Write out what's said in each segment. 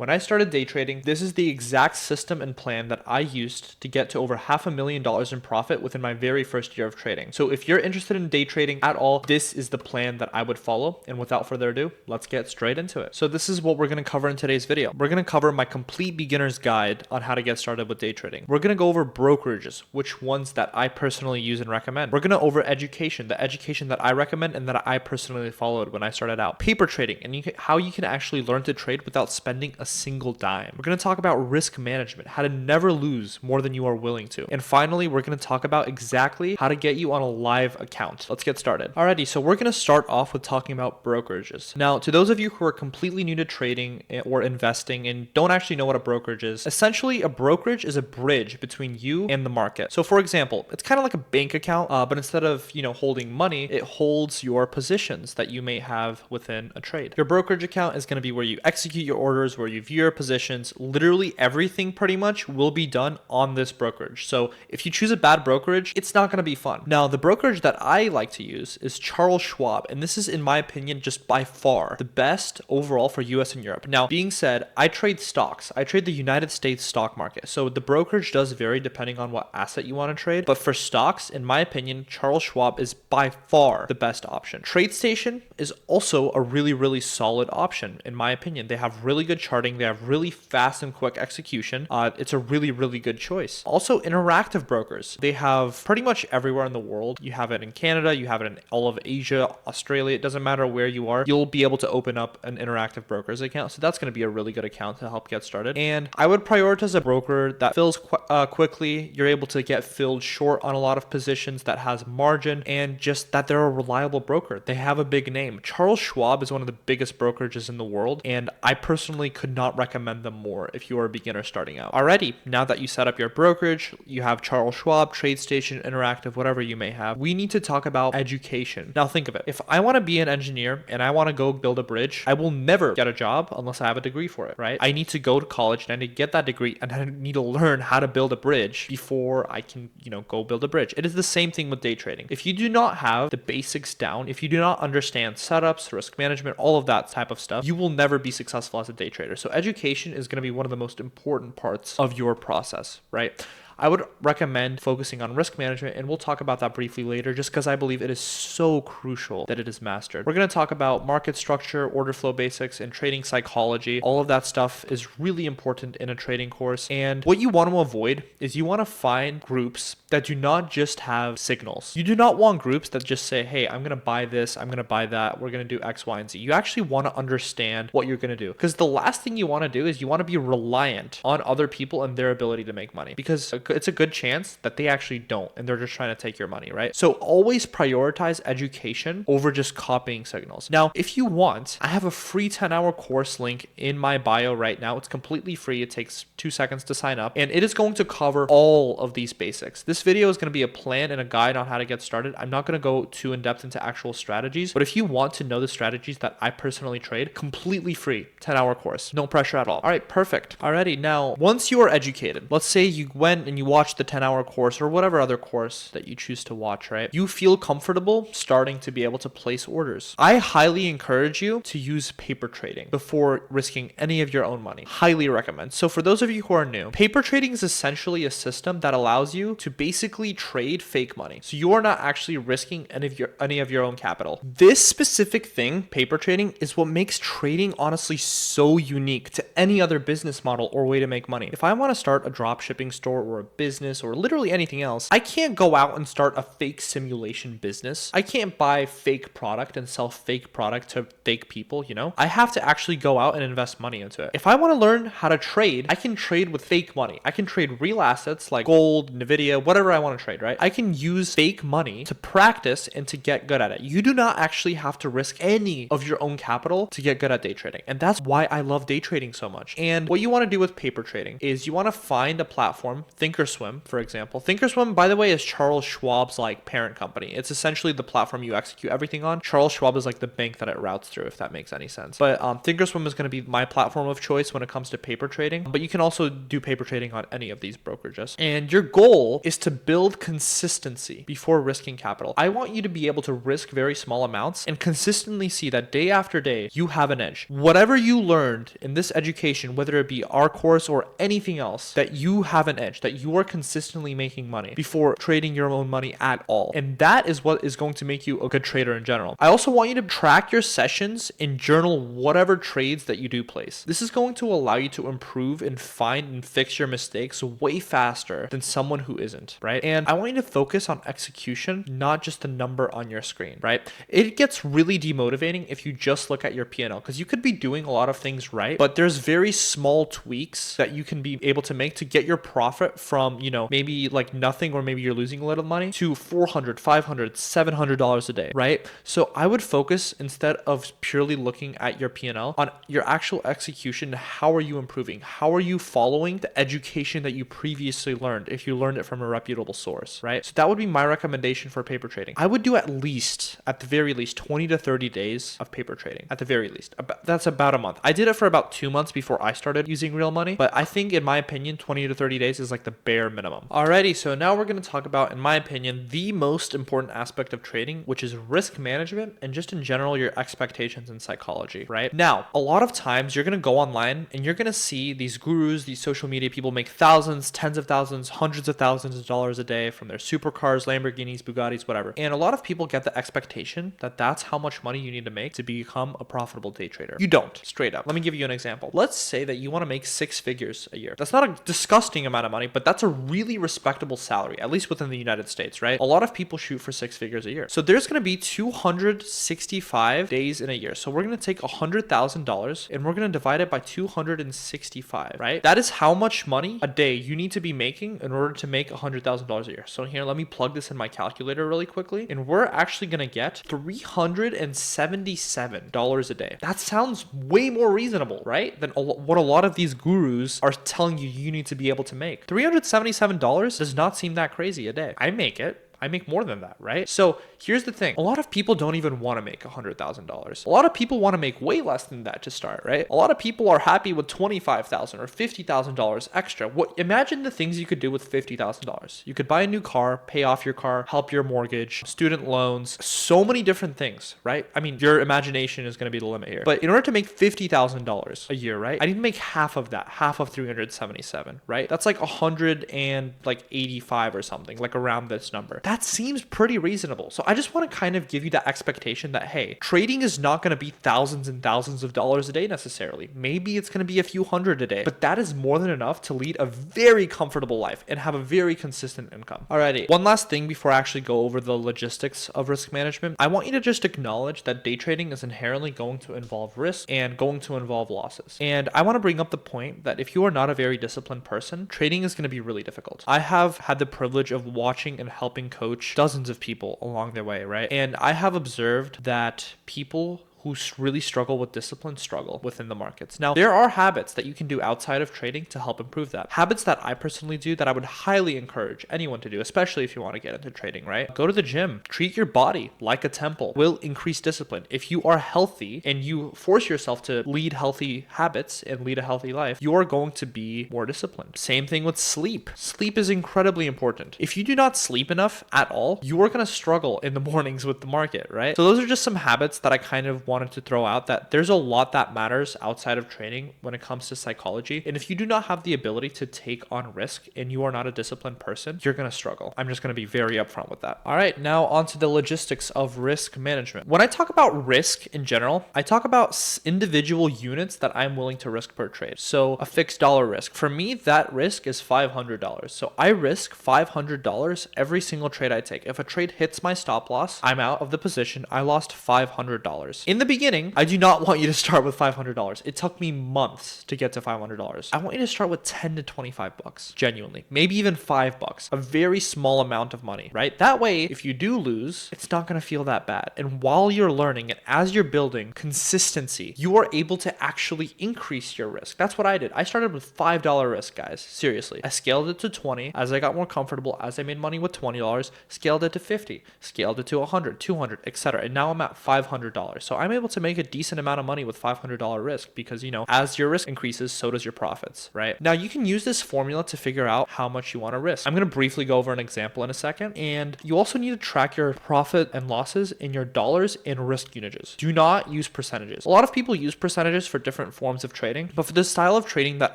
When I started day trading, this is the exact system and plan that I used to get to over $500,000 in profit within my very first year of trading. So if you're interested in day trading at all, this is the plan that I would follow. And without further ado, let's get straight into it. So this is what we're going to cover in today's video. We're going to cover my complete beginner's guide on how to get started with day trading. We're going to go over brokerages, which ones that I personally use and recommend. We're going to go over education, the education that I recommend and that I personally followed when I started out. Paper trading, and how you can actually learn to trade without spending a single dime. We're going to talk about risk management, how to never lose more than you are willing to. And finally, we're going to talk about exactly how to get you on a live account. Let's get started. Alrighty, so we're going to start off with talking about brokerages. Now, to those of you who are completely new to trading or investing and don't actually know what a brokerage is, essentially a brokerage is a bridge between you and the market. So for example, it's kind of like a bank account, but instead of, holding money, it holds your positions that you may have within a trade. Your brokerage account is going to be where you execute your orders, where you view your positions. Literally everything pretty much will be done on this brokerage. So if you choose a bad brokerage, it's not going to be fun. Now, the brokerage that I like to use is Charles Schwab, and this is, in my opinion, just by far the best overall for US and Europe. Now, being said, I trade stocks. I trade the United States stock market. So the brokerage does vary depending on what asset you want to trade. But for stocks, in my opinion, Charles Schwab is by far the best option. TradeStation is also a really, really solid option, in my opinion. They have really good charting. They have really fast and quick execution. It's a really, really good choice. Also, interactive brokers. They have pretty much everywhere in the world. You have it in Canada. You have it in all of Asia, Australia. It doesn't matter where you are. You'll be able to open up an interactive brokers account. So that's going to be a really good account to help get started. And I would prioritize a broker that fills quickly. You're able to get filled short on a lot of positions, that has margin, and just that they're a reliable broker. They have a big name. Charles Schwab is one of the biggest brokerages in the world, and I personally could not recommend them more if you are a beginner starting out. Alrighty, now that you set up your brokerage, you have Charles Schwab, TradeStation, Interactive, whatever you may have, we need to talk about education. Now think of it. If I want to be an engineer and I want to go build a bridge, I will never get a job unless I have a degree for it, right? I need to go to college and I need to get that degree, and I need to learn how to build a bridge before I can, go build a bridge. It is the same thing with day trading. If you do not have the basics down, if you do not understand setups, risk management, all of that type of stuff, you will never be successful as a day trader. So education is going to be one of the most important parts of your process, right? I would recommend focusing on risk management, and we'll talk about that briefly later just because I believe it is so crucial that it is mastered. We're going to talk about market structure, order flow basics, and trading psychology. All of that stuff is really important in a trading course. And what you want to avoid is you want to find groups that do not just have signals. You do not want groups that just say, hey, I'm going to buy this, I'm going to buy that, we're going to do X, Y, and Z. You actually want to understand what you're going to do, because the last thing you want to do is you want to be reliant on other people and their ability to make money, because it's a good chance that they actually don't, and they're just trying to take your money, right? So always prioritize education over just copying signals. Now, if you want, I have a free 10-hour course link in my bio right now. It's completely free. It takes 2 seconds to sign up, and it is going to cover all of these basics. This video is going to be a plan and a guide on how to get started. I'm not going to go too in depth into actual strategies, but if you want to know the strategies that I personally trade, completely free 10-hour course, no pressure at all. All right, perfect. Alrighty, now once you are educated, let's say you went and you watch the 10-hour course or whatever other course that you choose to watch, right? You feel comfortable starting to be able to place orders. I highly encourage you to use paper trading before risking any of your own money. Highly recommend. So for those of you who are new, paper trading is essentially a system that allows you to basically trade fake money. So you are not actually risking any of your own capital. This specific thing, paper trading, is what makes trading honestly so unique to any other business model or way to make money. If I want to start a drop shipping store or a business or literally anything else, I can't go out and start a fake simulation business. I can't buy fake product and sell fake product to fake people, I have to actually go out and invest money into it. If I want to learn how to trade, I can trade with fake money. I can trade real assets like gold, Nvidia, whatever I want to trade, right? I can use fake money to practice and to get good at it. You do not actually have to risk any of your own capital to get good at day trading. And that's why I love day trading so much. And what you want to do with paper trading is you want to find a platform, think Thinkorswim, for example. Thinkorswim, by the way, is Charles Schwab's like parent company. It's essentially the platform you execute everything on. Charles Schwab is like the bank that it routes through, if that makes any sense. But Thinkorswim is going to be my platform of choice when it comes to paper trading. But you can also do paper trading on any of these brokerages. And your goal is to build consistency before risking capital. I want you to be able to risk very small amounts and consistently see that day after day, you have an edge. Whatever you learned in this education, whether it be our course or anything else, that you have an edge, that you are consistently making money before trading your own money at all. And that is what is going to make you a good trader in general. I also want you to track your sessions and journal whatever trades that you do place. This is going to allow you to improve and find and fix your mistakes way faster than someone who isn't, right? And I want you to focus on execution, not just the number on your screen, right? It gets really demotivating if you just look at your P&L, because you could be doing a lot of things right, but there's very small tweaks that you can be able to make to get your profit from, maybe like nothing, or maybe you're losing a little money, to $400, $500, $700 a day, right? So I would focus, instead of purely looking at your P&L, on your actual execution. How are you improving? How are you following the education that you previously learned, if you learned it from a reputable source, right? So that would be my recommendation for paper trading. I would do at the very least 20 to 30 days of paper trading, at the very least. That's about a month. I did it for about 2 months before I started using real money, but I think, in my opinion, 20 to 30 days is like the bare minimum. Alrighty, so now we're going to talk about, in my opinion, the most important aspect of trading, which is risk management and just in general your expectations and psychology, right? Now, a lot of times you're going to go online and you're going to see these gurus, these social media people make thousands, tens of thousands, hundreds of thousands of dollars a day from their supercars, Lamborghinis, Bugattis, whatever. And a lot of people get the expectation that that's how much money you need to make to become a profitable day trader. You don't, straight up. Let me give you an example. Let's say that you want to make 6 figures a year. That's not a disgusting amount of money, but that's a really respectable salary, at least within the United States, right? A lot of people shoot for 6 figures a year. So there's going to be 265 days in a year. So we're going to take $100,000 and we're going to divide it by 265, right? That is how much money a day you need to be making in order to make $100,000 a year. So here, let me plug this in my calculator really quickly, and we're actually going to get $377 a day. That sounds way more reasonable, right? Than what a lot of these gurus are telling you need to be able to make. $377 does not seem that crazy a day. I make it. I make more than that, right? So here's the thing. A lot of people don't even want to make $100,000. A lot of people want to make way less than that to start, right? A lot of people are happy with $25,000 or $50,000 extra. Imagine the things you could do with $50,000. You could buy a new car, pay off your car, help your mortgage, student loans, so many different things, right? I mean, your imagination is going to be the limit here. But in order to make $50,000 a year, right? I need to make half of that, half of 377, right? That's like 185 or something, like around this number. That seems pretty reasonable. So I just want to kind of give you that expectation that, hey, trading is not going to be thousands and thousands of dollars a day necessarily. Maybe it's going to be a few hundred a day, but that is more than enough to lead a very comfortable life and have a very consistent income. Alrighty, one last thing before I actually go over the logistics of risk management. I want you to just acknowledge that day trading is inherently going to involve risk and going to involve losses. And I want to bring up the point that if you are not a very disciplined person, trading is going to be really difficult. I have had the privilege of watching and helping coach dozens of people along their way, right? And I have observed that people who really struggle with discipline struggle within the markets. Now, there are habits that you can do outside of trading to help improve that. Habits that I personally do that I would highly encourage anyone to do, especially if you want to get into trading, right? Go to the gym. Treat your body like a temple. Will increase discipline. If you are healthy and you force yourself to lead healthy habits and lead a healthy life, you are going to be more disciplined. Same thing with sleep. Sleep is incredibly important. If you do not sleep enough at all, you are going to struggle in the mornings with the market, right? So those are just some habits that I kind of wanted to throw out, that there's a lot that matters outside of trading when it comes to psychology. And if you do not have the ability to take on risk and you are not a disciplined person, you're going to struggle. I'm just going to be very upfront with that. All right, now on to the logistics of risk management. When I talk about risk in general, I talk about individual units that I'm willing to risk per trade. So a fixed dollar risk. For me, that risk is $500. So I risk $500 every single trade I take. If a trade hits my stop loss, I'm out of the position. I lost $500. In the beginning, I do not want you to start with $500. It took me months to get to $500. I want you to start with 10 to 25 bucks, genuinely, maybe even $5, a very small amount of money, right? That way, if you do lose, it's not going to feel that bad. And while you're learning and as you're building consistency, you are able to actually increase your risk. That's what I did. I started with $5 risk, guys. Seriously. I scaled it to 20 as I got more comfortable, as I made money with $20, scaled it to 50, scaled it to 100, 200, etc. And now I'm at $500. So I'm able to make a decent amount of money with $500 risk because, you know, as your risk increases, so does your profits, right? Now you can use this formula to figure out how much you want to risk. I'm going to briefly go over an example in a second. And you also need to track your profit and losses in your dollars and risk unitages. Do not use percentages. A lot of people use percentages for different forms of trading, but for the style of trading that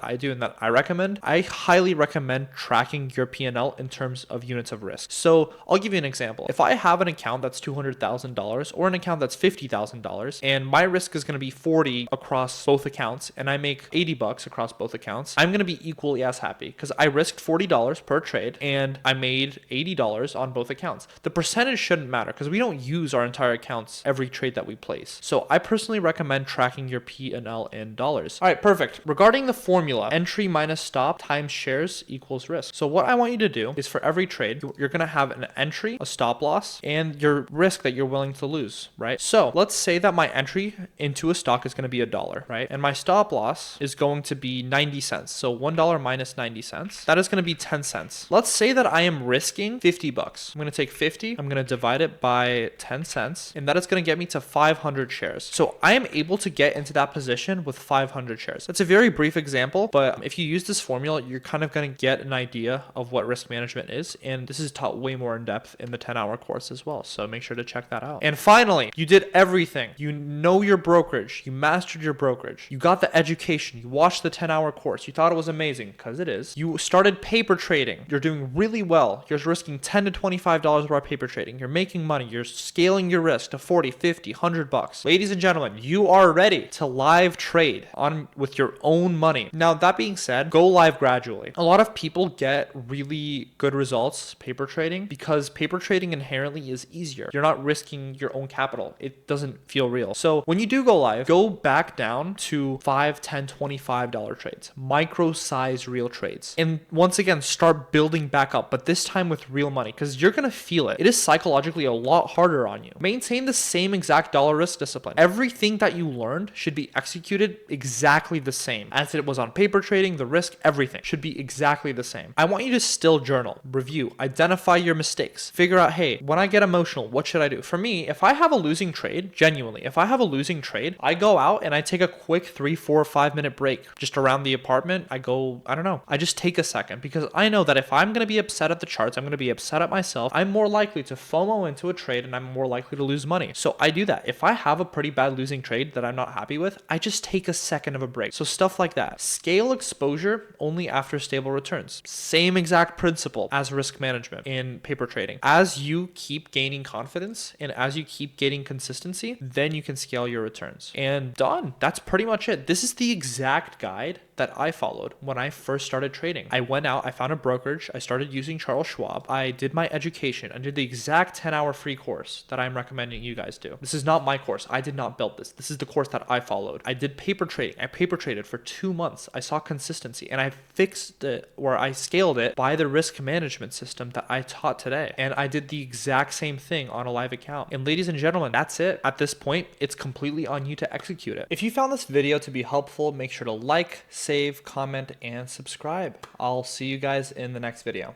I do and that I recommend, I highly recommend tracking your P&L in terms of units of risk. So I'll give you an example. If I have an account that's $200,000 or an account that's $50,000 and my risk is going to be 40 across both accounts and I make 80 bucks across both accounts, I'm going to be equally as happy because I risked $40 per trade and I made $80 on both accounts. The percentage shouldn't matter because we don't use our entire accounts every trade that we place. So I personally recommend tracking your P&L in dollars. All right, perfect. Regarding the formula, entry minus stop times shares equals risk. So what I want you to do is for every trade, you're going to have an entry, a stop loss, and your risk that you're willing to lose, right? So let's say that my entry into a stock is going to be $1, right? And my stop loss is going to be 90 cents. So $1 minus 90 cents, that is going to be 10 cents. Let's say that I am risking 50 bucks. I'm going to take 50, I'm going to divide it by 10 cents, and that is going to get me to 500 shares. So I am able to get into that position with 500 shares. That's a very brief example, but if you use this formula, you're kind of going to get an idea of what risk management is. And this is taught way more in depth in the 10-hour course as well. So make sure to check that out. And finally, you did everything. You know your brokerage. You mastered your brokerage. You got the education. You watched the 10-hour course. You thought it was amazing because it is. You started paper trading. You're doing really well. You're risking $10 to $25 worth of paper trading. You're making money. You're scaling your risk to 40, 50, 100 bucks. Ladies and gentlemen, you are ready to live trade on with your own money. Now, that being said, go live gradually. A lot of people get really good results paper trading because paper trading inherently is easier. You're not risking your own capital. It doesn't feel real. So when you do go live, go back down to $5, $10, $25 trades, micro size real trades. And once again, start building back up, but this time with real money because you're going to feel it. It is psychologically a lot harder on you. Maintain the same exact dollar risk discipline. Everything that you learned should be executed exactly the same as it was on paper trading. The risk, everything should be exactly the same. I want you to still journal, review, identify your mistakes, figure out, hey, when I get emotional, what should I do? For me, if I have a losing trade, genuinely, if I have a losing trade, I go out and I take a quick 3, 4, 5 minute break just around the apartment. I go, I don't know, I just take a second because I know that if I'm going to be upset at the charts, I'm going to be upset at myself, I'm more likely to FOMO into a trade and I'm more likely to lose money. So I do that. If I have a pretty bad losing trade that I'm not happy with, I just take a second of a break. So stuff like that. Scale exposure only after stable returns. Same exact principle as risk management in paper trading. As you keep gaining confidence and as you keep gaining consistency, then you can scale your returns. And done. That's pretty much it. This is the exact guide that I followed when I first started trading. I went out, I found a brokerage, I started using Charles Schwab, I did my education, I did the exact 10-hour free course that I'm recommending you guys do. This is not my course. I did not build this. This is the course that I followed. I did paper trading. I paper traded for 2 months. I saw consistency and I fixed it or I scaled it by the risk management system that I taught today. And I did the exact same thing on a live account. And ladies and gentlemen, that's it. At this point, it's completely on you to execute it. If you found this video to be helpful, make sure to like, save, comment, and subscribe. I'll see you guys in the next video.